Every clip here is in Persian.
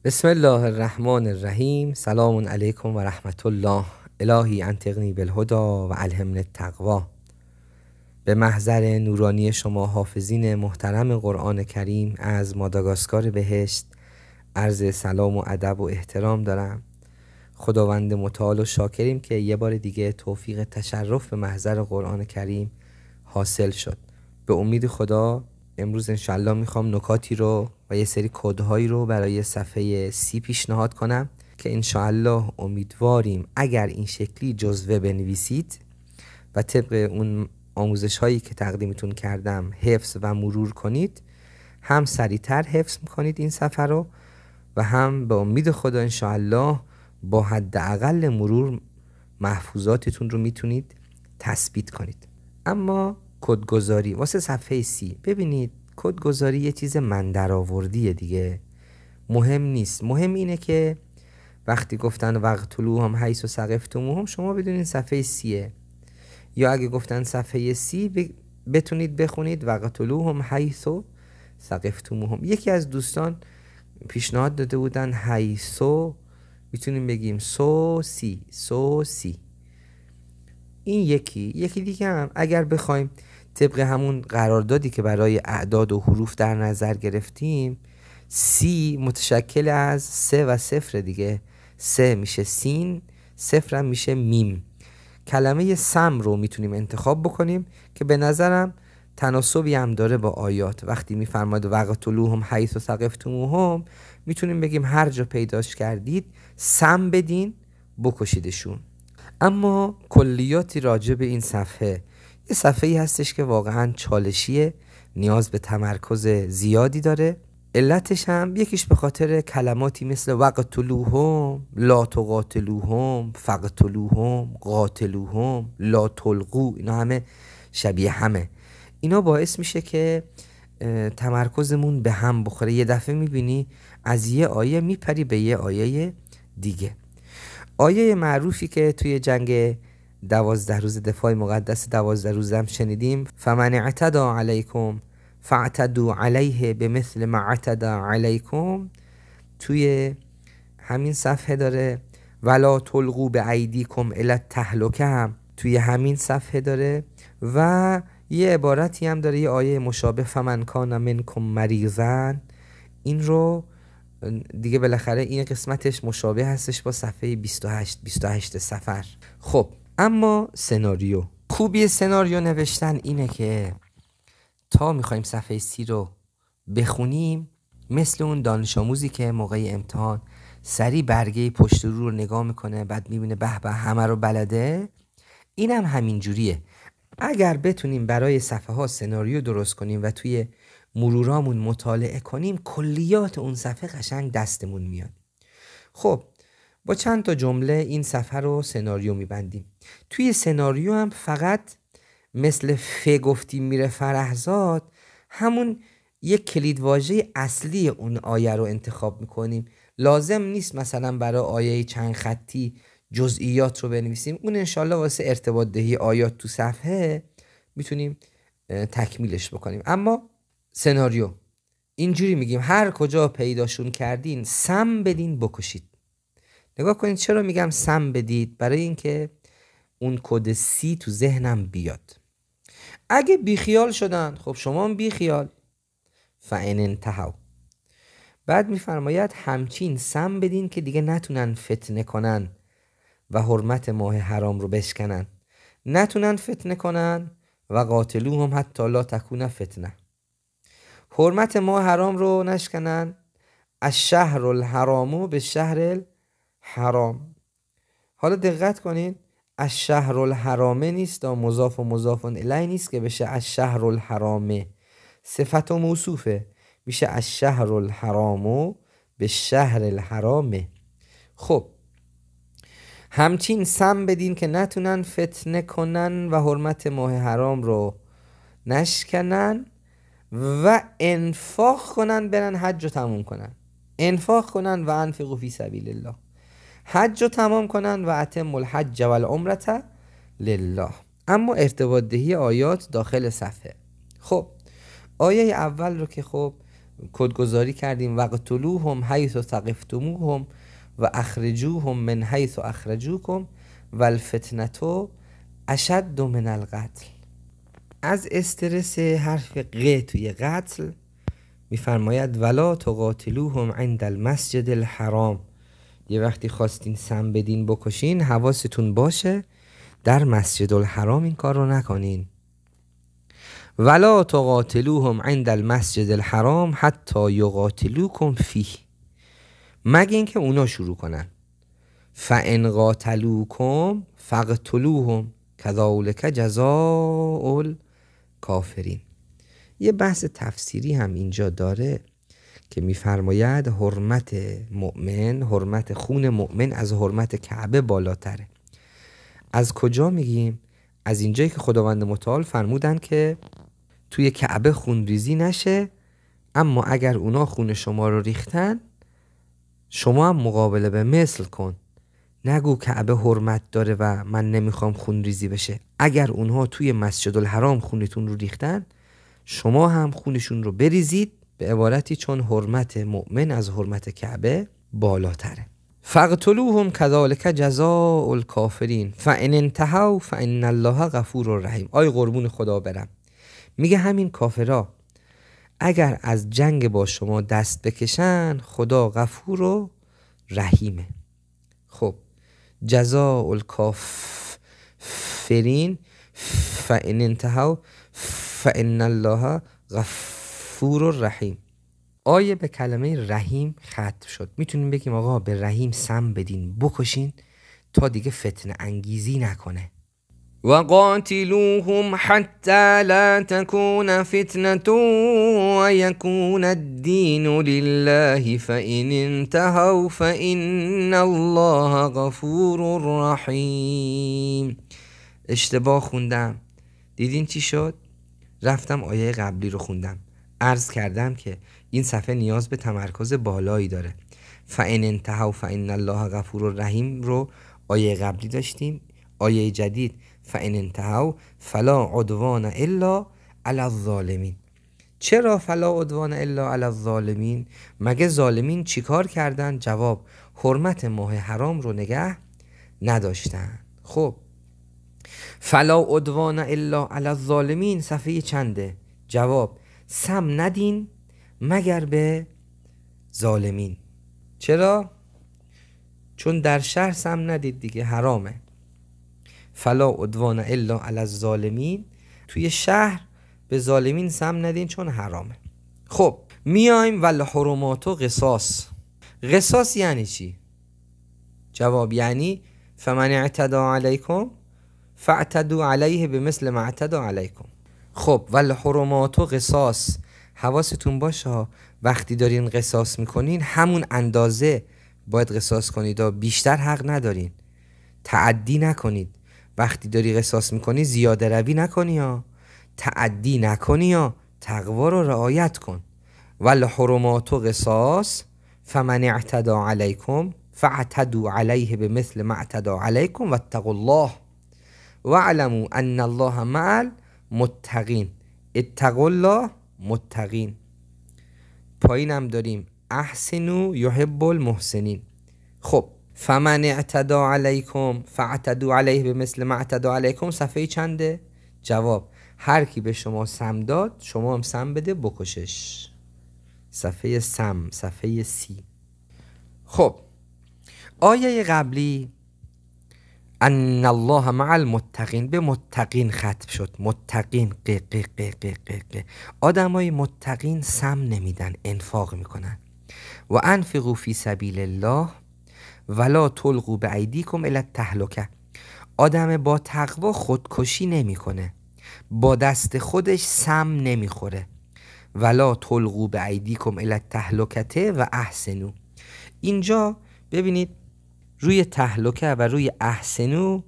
بسم الله الرحمن الرحیم. سلام علیکم و رحمت الله. الهی انطقنی بالهدی و الهمنی التقوا. به محضر نورانی شما حافظین محترم قرآن کریم از ماداگاسکار بهشت عرض سلام و ادب و احترام دارم. خداوند متعال و شاکریم که یه بار دیگه توفیق تشرف به محضر قرآن کریم حاصل شد. به امید خدا امروز انشالله میخوام نکاتی رو و یه سری کدهایی رو برای صفحه 30 پیشنهاد کنم که انشالله امیدواریم اگر این شکلی جزوه بنویسید و طبق اون آموزش هایی که تقدیمتون کردم حفظ و مرور کنید، هم سریعتر حفظ میکنید این صفحه رو و هم به امید خدا انشالله با حداقل مرور محفوظاتتون رو میتونید تثبیت کنید. اما کدگذاری واسه صفحه 30 ببینید، کدگذاری یه چیز من درآوردیه دیگه، مهم نیست. مهم اینه که وقتی گفتن وقتلوهم حیث ثقفتموهم شما بدونید صفحه 30، یا اگه گفتن صفحه 30 بتونید بخونید وقتلوهم حیث ثقفتموهم. یکی از دوستان پیشنهاد داده بودن حیثو، میتونیم بگیم سو سی. این یکی دیگه هم اگر بخوایم طبق همون قراردادی که برای اعداد و حروف در نظر گرفتیم، سی متشکل از 3 و 0 دیگه. 3 میشه سین، 0 هم میشه میم. کلمه سم رو میتونیم انتخاب بکنیم که به نظرم تناسبی هم داره با آیات. وقتی میفرماد وقتلوهم حیث ثقفتموهم میتونیم بگیم هر جا پیداش کردید سم بدین بکشیدشون. اما کلیاتی راجع به این صفحه، یه صفحه‌ای هستش که واقعا چالشیه، نیاز به تمرکز زیادی داره. علتش هم یکیش به خاطر کلماتی مثل وقتلوهم، لا تقاتلوهم، فقتلوهم، قاتلوهم، لا تلقوا، اینا همه شبیه همه. اینا باعث میشه که تمرکزمون به هم بخوره. یه دفعه میبینی از یه آیه میپری به یه آیه دیگه. آیه معروفی که توی جنگ 12 روز دفاع مقدس 12 روز هم شنیدیم، فمن اعتدى علیکم فاعتدوا علیه بمثل ما اعتدى علیکم، توی همین صفحه داره. ولا تلقوا بایدیکم الی التهلکه هم توی همین صفحه داره و یه عبارتی هم داره، یه آیه مشابه فمن کان منکم مریضا. این رو دیگه بالاخره این قسمتش مشابه هستش با صفحه 28 سفر. خب اما سناریو، خوبی سناریو نوشتن اینه که تا میخوایم صفحه 30 رو بخونیم مثل اون دانش آموزی که موقع امتحان سری برگه پشت رو نگاه میکنه، بعد میبینه به به همه رو بلده، اینم همین جوریه. اگر بتونیم برای صفحه ها سناریو درست کنیم و توی مرورامون مطالعه کنیم، کلیات اون صفحه قشنگ دستمون میاد. خب با چند تا جمله این صفحه رو سناریو میبندیم. توی سناریو هم فقط مثل گفتیم میره فرهزاد، همون یک کلیدواژه اصلی اون آیه رو انتخاب میکنیم. لازم نیست مثلا برای آیه چند خطی جزئیات رو بنویسیم. اون انشالله واسه ارتباط دهی آیات تو صفحه میتونیم تکمیلش بکنیم. اما سناریو اینجوری میگیم هر کجا پیداشون کردین سم بدین بکشید. نگاه کنید چرا میگم سم بدید؟ برای اینکه اون کد 30 تو ذهنم بیاد. اگه بیخیال شدن، خب شما هم بیخیال. فان انتهوا، بعد میفرماید همچین سم بدین که دیگه نتونن فتنه کنن و حرمت ماه حرام رو بشکنن. نتونن فتنه کنن و قاتلوهم حتی لا تکون فتنه، حرمت ماه حرام رو نشکنن. الشهر الحرام به شهر الحرام. حالا دقت کنین، الشهر الحرام نیست، مضاف و مضاف الیه نیست که بشه الشهر الحرام، صفت و موصوفه، میشه الشهر الحرام به شهر الحرام. خب همچین سم بدین که نتونن فتنه کنن و حرمت ماه حرام رو نشکنن و انفاق کنن، برن حج رو تموم کنن. انفاق کنن و انفقوا فی سبیل الله، حج رو تمام کنن و اتم الحج والعمرة لله. اما ارتباط دهی آیات داخل صفحه. خب آیه اول رو که خب کدگذاری کردیم وقتلوهم حیث ثقفتموهم و اخرجوهم من حیث اخرجوکم و الفتنة اشد من القتل. از استرس حرف ق توی قتل میفرماید ولا تقاتلوهم عند المسجد الحرام. یه وقتی خواستین سم بدین بکشین حواستون باشه در مسجد الحرام این کار رو نکنین. ولا تقاتلوهم عند المسجد الحرام حتی یقاتلوکم فیه، مگه اینکه اونا شروع کنن. فان قاتلوکم فاقتلوهم کذالک جزاء الکافرین. یه بحث تفسیری هم اینجا داره که میفرماید حرمت مؤمن، حرمت خون مؤمن از حرمت کعبه بالاتره. از کجا میگیم؟ از اینجایی که خداوند متعال فرمودن که توی کعبه خون ریزی نشه، اما اگر اونا خون شما رو ریختن شما هم مقابله به مثل کن. نگو کعبه حرمت داره و من نمیخوام خون ریزی بشه. اگر اونها توی مسجد الحرام خونتون رو ریختن شما هم خونشون رو بریزید، به عبارتی چون حرمت مؤمن از حرمت کعبه بالاتره. فاقتلوهم کذالک جزاء الکافرین فان انتهوا فان الله غفور رحیم. آی قربون خدا برم، میگه همین کافرا اگر از جنگ با شما دست بکشن خدا غفور و رحیمه. خب جزاء الکافرین فان انتهوا فان الله غفور رحیم. آیه به کلمه رحیم ختم شد. میتونیم بگیم آقا به رحیم سم بدین بکشین تا دیگه فتنه انگیزی نکنه. و قاتلوهم حتی لا تكون فتنة و یکون الدین لله فإن انتهوا فإن الله غفور رحیم. اشتباه خوندم، دیدین چی شد؟ رفتم آیه قبلی رو خوندم. عرض کردم که این صفحه نیاز به تمرکز بالایی داره. فإن انتهوا فإن الله غفور رحیم رو آیه قبلی داشتیم. آیه جدید فإن انتهوا فلا عدوان الا علی الظالمین. چرا فلا عدوان الا علی الظالمین؟ مگه ظالمین چیکار کردن؟ جواب حرمت ماه حرام رو نگه نداشتن. خب فلا عدوان الا علی الظالمین صفحه چنده؟ جواب سم ندین مگر به ظالمین. چرا؟ چون در شهر سم ندید دیگه، حرامه. فلا عدوان الا علی الظالمین، توی شهر به ظالمین سم ندین چون حرامه. خب میایم والحرمات و قصاص. قصاص یعنی چی؟ جواب یعنی فمن اعتدى علیکم فاعتدوا علیه بمثل ما اعتدى علیکم. خب والحرمات و قصاص، حواستون باشه وقتی دارین قصاص میکنین همون اندازه باید قصاص کنید، بیشتر حق ندارین. تعدی نکنید. وقتی داری قصاص میکنی زیاده روی نکنی ها، تعدی نکنی ها، تقوا رو رعایت کن. والحرمات و قصاص فمن اعتدى علیکم فاعتدوا علیه بمثل ما اعتدى علیکم واتقوا الله واعلموا ان الله مع المتقین. اتقوا الله متقین. پایینم داریم احسنوا یحب المحسنین. خب فمن اعتدى علیکم فاعتدوا علیه بمثل ما اعتدى علیکم صفحه چنده؟ جواب هر کی به شما سم داد شما هم سم بده بکشش. صفحه سم، صفحه 30. خب آیه قبلی ان الله مع المتقین به متقین ختم شد. متقین آدمای متقین سم نمیدن، انفاق میکنن. و انفقوا فی سبیل الله ولا تلقوا بایدیکم الی التهلکه. آدم با تقوا خودکشی نمیکنه، با دست خودش سم نمیخوره. ولا تلقوا بایدیکم الی التهلکه و احسنوا. اینجا ببینید روی تهلکه و روی احسنوا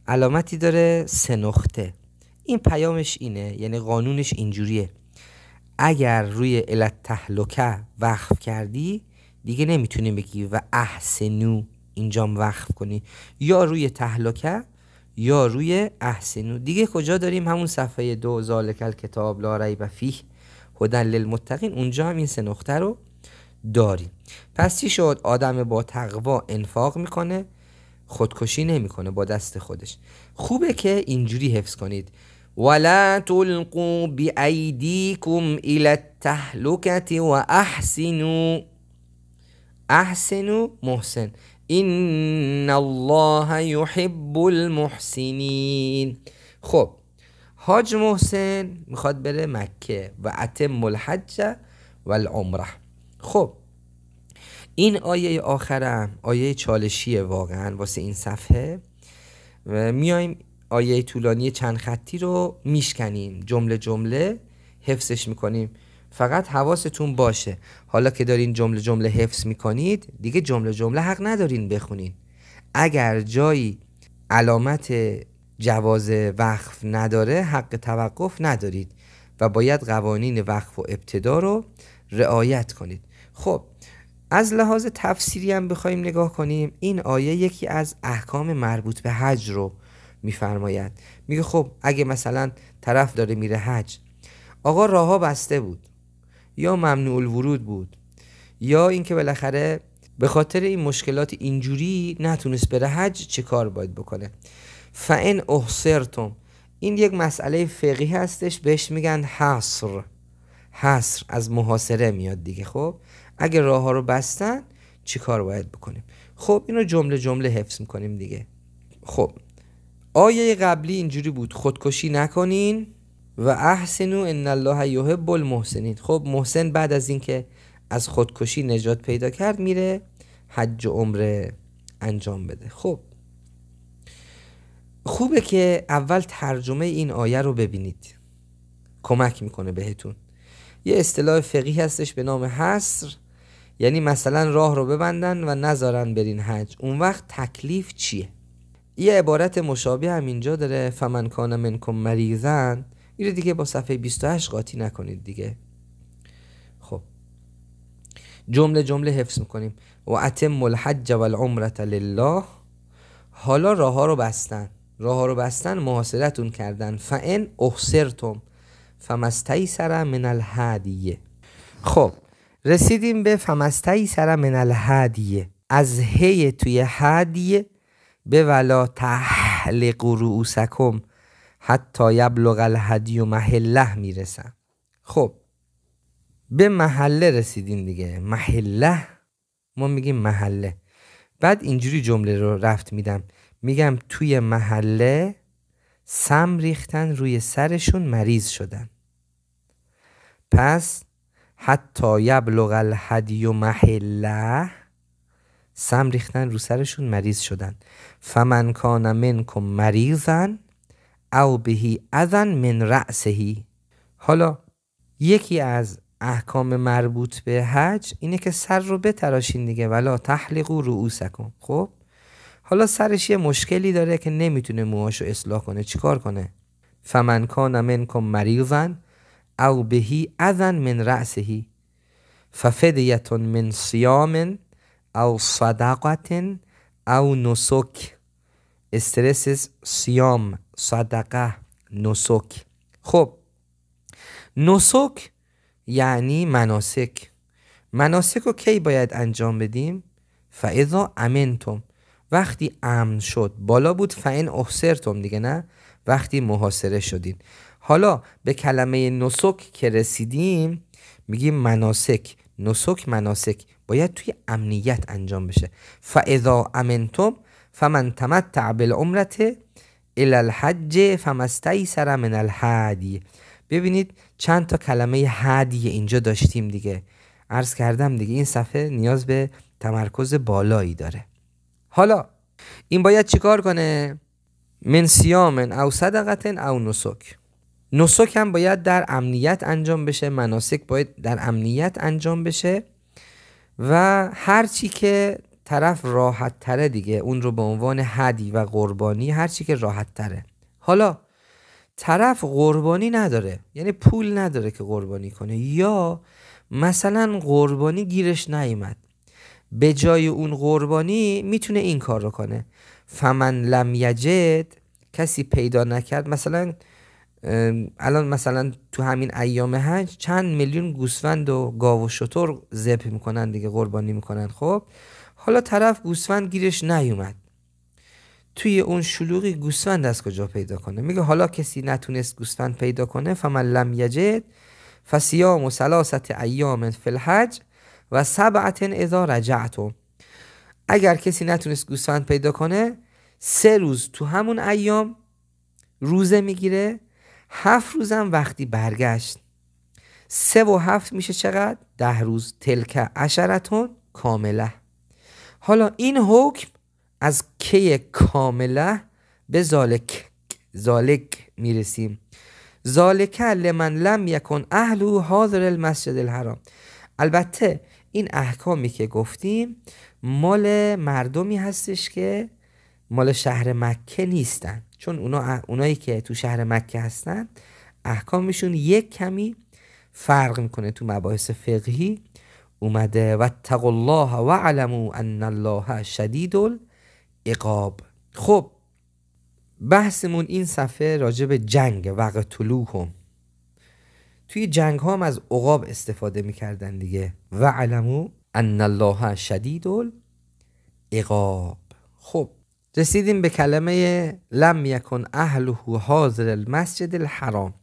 علامتی داره 3 نقطه. این پیامش اینه، یعنی قانونش اینجوریه: اگر روی الی التهلکه وقف کردی دیگه نمیتونی بگی و احسنوا اینجام وقف کنی، یا روی تهلکه یا روی احسنوا. دیگه کجا داریم؟ همون صفحه 2 ذالک الکتاب لا ریب فیه هدی للمتقین اونجا هم این 3 نقطه رو داریم. پس چی شد؟ آدم با تقوا انفاق میکنه، خودکشی نمیکنه با دست خودش. خوبه که اینجوری حفظ کنید: ولا تلقوا بأیدیکم الی التهلکة و احسنوا محسن ان الله یحب المحسنین. خب حاج محسن میخواد بره مکه و اتم الحج والعمره. خب این آیه آخرم آیه چالشیه واقعا واسه این صفحه. میایم آیه طولانی چند خطی رو میشکنیم، جمله جمله حفظش میکنیم. فقط حواستون باشه حالا که دارین جمله جمله حفظ میکنید دیگه جمله جمله حق ندارین بخونین. اگر جایی علامت جواز وقف نداره حق توقف ندارید و باید قوانین وقف و ابتدا رو رعایت کنید. خب از لحاظ تفسیری هم بخوایم نگاه کنیم، این آیه یکی از احکام مربوط به حج رو میفرماید. میگه خب اگه مثلا طرف داره میره حج، آقا راهها بسته بود یا ممنوع الورود بود یا اینکه بالاخره به خاطر این مشکلات اینجوری نتونست بره حج، چه کار باید بکنه؟ فان احصرتم، این یک مسئله فقهی هستش، بهش میگن حصر از محاصره میاد دیگه. خب اگه راه ها رو بستن چی کار باید بکنیم؟ خب اینو جمله جمله حفظ میکنیم دیگه. خب آیه قبلی اینجوری بود: خودکشی نکنین و احسنوا ان الله یحب المحسنین. خب محسن بعد از اینکه از خودکشی نجات پیدا کرد میره حج و عمره انجام بده. خب خوبه که اول ترجمه این آیه رو ببینید، کمک میکنه بهتون. یه اصطلاح فقهی هستش به نام حصر، یعنی مثلا راه رو ببندن و نذارن برین حج، اون وقت تکلیف چیه؟ یه عبارت مشابه هم اینجا داره: فمن کان منکم مریضا. این دیگه با صفحه 28 قاطی نکنید دیگه. خب جمله جمله حفظ میکنیم: و اتم الحج والعمره لله. حالا راه ها رو بستن محاصرتون کردن. فان احصرتم فمستیسر من الهدی. خب رسیدیم به فمستیسر من الهدی. از هی توی هدی به ولا تحلقوا رؤوسکم حتی یبلغ الهدی محله میرسن. خب به محله رسیدیم دیگه. محله ما میگیم محله. بعد اینجوری جمله رو رفت میگم توی محله سم ریختن روی سرشون مریض شدن. پس حتی یبلغ الهدی محله، سم ریختن رو سرشون مریض شدن. فمن کان منکم مریضا او بهی اذن من رأسه. حالا یکی از احکام مربوط به حج اینه که سر رو بتراشین دیگه، ولا تحلقوا رؤوسکم. خب حالا سرش یه مشکلی داره که نمیتونه موهاشو اصلاح کنه، چیکار کنه؟ فمن کان منکم مریضا او بهی اذن من رأسه ففدیه من صیام او صدقه او نسک. استرس صیام، صدقه، نسک. خب نسک یعنی مناسک. مناسک رو کی باید انجام بدیم؟ فاذا امنتم، وقتی امن شد. بالا بود فان احصرتم دیگه، نه وقتی محاصره شدین. حالا به کلمه نسک که رسیدیم میگیم مناسک. مناسک باید توی امنیت انجام بشه. فاذا امنتم فمن تمتع بالعمره الی الحج فمستیسر من الهدی. ببینید چند تا کلمه هدی اینجا داشتیم دیگه. عرض کردم دیگه این صفحه نیاز به تمرکز بالایی داره. حالا این باید چیکار کنه؟ من صیام او صدقه او نسک. نسک هم باید در امنیت انجام بشه، مناسک باید در امنیت انجام بشه و هر چی که طرف راحت تره دیگه اون رو به عنوان هدی و قربانی، هر چی که راحت تره. حالا طرف قربانی نداره، یعنی پول نداره که قربانی کنه، یا مثلا قربانی گیرش نیامد، به جای اون قربانی میتونه این کار رو کنه. فمن لم یجد، کسی پیدا نکرد، مثلا الان مثلا تو همین ایام حج چند میلیون گوسفند و گاو و شتر ذبح میکنن دیگه، قربانی میکنن. خب حالا طرف گوسفند گیرش نیومد، توی اون شلوغی گوسفند از کجا پیدا کنه؟ میگه حالا کسی نتونست گوسفند پیدا کنه، فمن لم یجد فصیام 3 ایام فی الحج و 7 اذا رجعتم. اگر کسی نتونست گوسفند پیدا کنه 3 روز تو همون ایام روزه میگیره، 7 روزم وقتی برگشت. 3 و 7 میشه چقدر؟ 10 روز. تلک 10 کامله. حالا این حکم از کی کامله به ذالک میرسیم. ذالک لمن لم یکن اهلو حاضر المسجد الحرام. البته این احکامی که گفتیم مال مردمی هستش که مال شهر مکه نیستن، چون اونایی که تو شهر مکه هستن احکامشون یک کمی فرق میکنه. تو مباحث فقهی اومده واتقوا الله واعلموا ان الله شدید العقاب. خب بحثمون این صفحه راجع به جنگ وقتلوهم. توی جنگ ها هم از عقاب استفاده میکردن دیگه. واعلموا ان الله شدید العقاب. خب رسیدیم به کلمه لم یکن اهله حاضر المسجد الحرام.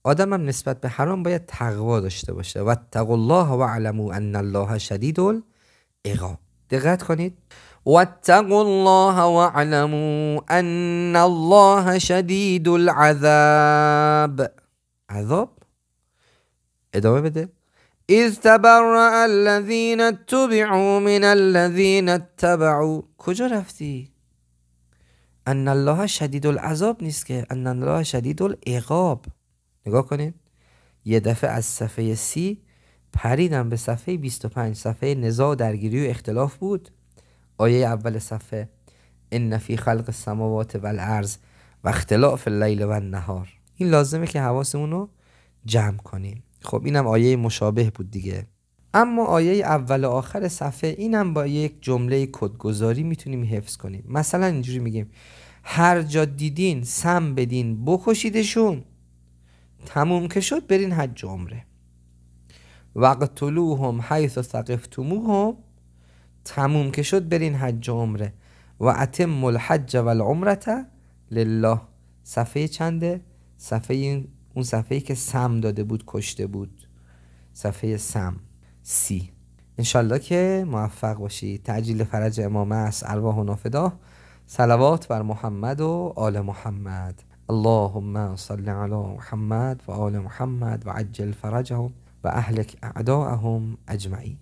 آدم هم نسبت به حرام باید تقوا داشته باشه. واتقوا الله واعلموا ان الله شدید العقاب. دقت کنید. واتقوا الله واعلموا ان الله شدید العذاب. عذاب ادامه بده. اذ تبرأ الذین اتبعوا من الذین اتبعوا. کجا رفتی؟ ان الله شدید العذاب نیست که، ان الله شدید العقاب. نگاه کنید، یه دفعه از صفحه 30 پریدم به صفحه 25. صفحه نزاع، درگیری و اختلاف بود. آیه اول صفحه ان فی خلق السماوات والارض و اختلاف اللیل و النهار. این لازمه که حواسمون رو جمع کنیم. خب اینم آیه مشابه بود دیگه. اما آیه اول و آخر صفحه اینم با یک جمله کدگذاری میتونیم حفظ کنیم. مثلا اینجوری میگیم هر جا دیدین سم بدین بکشیدشون، تموم که شد برین حج و عمره. وقتلوهم حیث ثقفتموهم، تموم که شد برین حج و عمره. و اتم الحج والعمرة لله. صفحه چنده؟ صفحه اون صفحه‌ای که سم داده بود، کشته بود، صفحه سم 30. انشالله که موفق باشید. تعجیل فرج امامه است. ارواحنا فدا. صلوات بر محمد و آل محمد. اللهم صل علی محمد و آل محمد و عجل فرجهم و اهلک اعداءهم اجمعین.